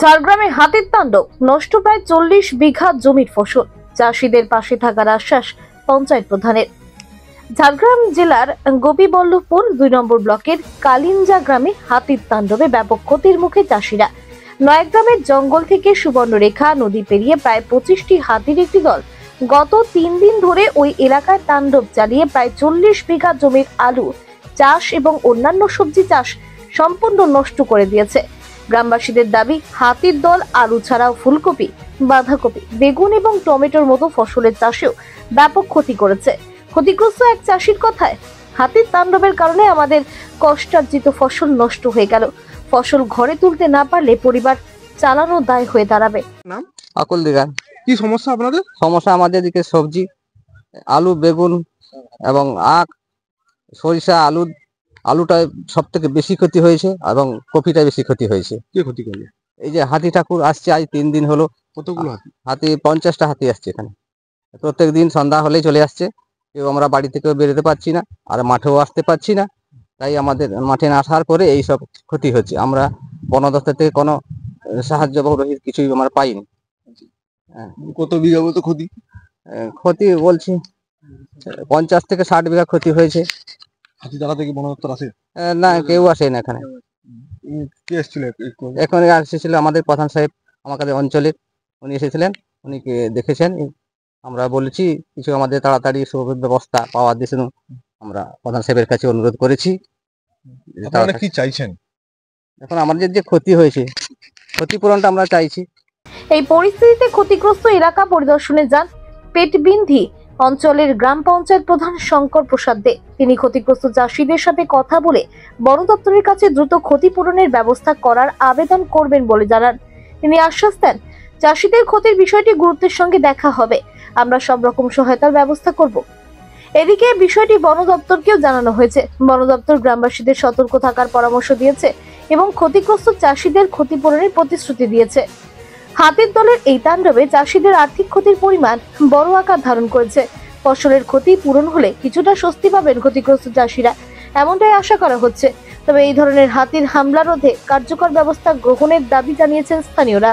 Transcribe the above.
ঝাড়গ্রামে হাতির তাণ্ডব, নষ্ট প্রায় 40 বিঘা জমির ফসল, চাষীদের পাশে থাকার আশ্বাস পঞ্চায়েত প্রধানের। ঝাড়গ্রাম জেলার গোপীবল্লভপুর 2 নম্বর ব্লকের কালিঞ্জা গ্রামে হাতির তাণ্ডবে ব্যাপক ক্ষতির মুখে চাষীরা। নয়াগ্রামের জঙ্গল থেকে সুবর্ণরেখা নদী পেরিয়ে প্রায় 25টি হাতির একটি দল গত 3 দিন ধরে ওই এলাকায় তাণ্ডব চালিয়ে প্রায় 40 বিঘা জমির আলু চাষ এবং অন্যান্য সবজি চাষ সম্পূর্ণ নষ্ট করে দিয়েছে। গ্রামবাসীদের দাবি, হাতির দল আলু ছাড়াও ফুলকপি, বাঁধাকপি, বেগুন এবং টমেটোর মতো ফসলের চাষেও ব্যাপক ক্ষতি করেছে। ক্ষতিগ্রস্ত এক চাষির কথায়, হাতির তাণ্ডবের কারণে আমাদের কষ্টার্জিত ফসল নষ্ট হয়ে গেল। ফসল ঘরে তুলতে না পারলে পরিবার চালানো দায় হয়ে দাঁড়াবে। নাম আকুল দিগান। কি সমস্যা আপনাদের? সমস্যা আমাদের দিকে সবজি, আলু, বেগুন এবং আখ, সরিষা, আলুটা সব থেকে বেশি ক্ষতি হয়েছে এবং কপিটা বেশি ক্ষতি হয়েছে। কে ক্ষতি করলো? এই যে হাতি ঠাকুর আসছে, আজ 3 দিন হলো। কতগুলো হাতি? হাতি 50টা হাতি আসছে এখানে। প্রত্যেক দিন সন্ধ্যা হলেই চলে আসছে। কেউ আমরা বাড়ি থেকেও বেরোতে পারছি না, আর মাঠেও আসতে পারছি না। তাই আমাদের মাঠে না আসার পরে এই সব ক্ষতি হচ্ছে। আমরা বন দপ্তর থেকে কোনো সাহায্য বা রহিত কিছুই আমরা পাইনি। কত বিঘা মতো ক্ষতি? ক্ষতি বলছি 50 থেকে 60 বিঘা ক্ষতি হয়েছে। হাতি তাড়াতে কি বন দপ্তর আসে? না, কেউ আসে না এখানে। কে এসেছিল? এখন এসেছিল আমাদের প্রধান সাহেব, আমাদের অঞ্চলের, উনি এসেছিলেন। উনি দেখেছেন। আমরা বলেছি কিছু আমাদের তাড়াতাড়ি ব্যবস্থা পাওয়ার জন্য আমরা প্রধান সাহেবের কাছে অনুরোধ করেছি। আপনারা কি চাইছেন? এখন আমাদের যে ক্ষতি হয়েছে, ক্ষতিপূরণটা আমরা চাইছি। এই পরিস্থিতিতে ক্ষতিগ্রস্ত এলাকা পরিদর্শনে যান পেটবিন্ধি অঞ্চলের গ্রাম পঞ্চায়েত প্রধান শঙ্কর প্রসাদ দে। তিনি ক্ষতিগ্রস্ত চাষীদের সাথে কথা বলে বন দপ্তরের কাছে দ্রুত ক্ষতিপূরণের ব্যবস্থা করার আবেদন করবেন বলে জানান। তিনি আশ্বাস দেন, চাষীদের ক্ষতির বিষয়টি গুরুত্বের সঙ্গে দেখা হবে, আমরা সব রকম সহায়তার ব্যবস্থা করব। এদিকে বিষয়টি বন দপ্তরকেও জানানো হয়েছে। বন দপ্তর গ্রামবাসীদের সতর্ক থাকার পরামর্শ দিয়েছে এবং ক্ষতিগ্রস্ত চাষীদের ক্ষতিপূরণের প্রতিশ্রুতি দিয়েছে। হাতির দলের এই তাণ্ডবে চাষীদের আর্থিক ক্ষতির পরিমাণ বড় আকার ধারণ করেছে। ফসলের ক্ষতি পূরণ হলে কিছুটা স্বস্তি পাবেন ক্ষতিগ্রস্ত চাষীরা, এমনটাই আশা করা হচ্ছে। তবে এই ধরনের হাতির হামলা রোধে কার্যকর ব্যবস্থা গ্রহণের দাবি জানিয়েছেন স্থানীয়রা।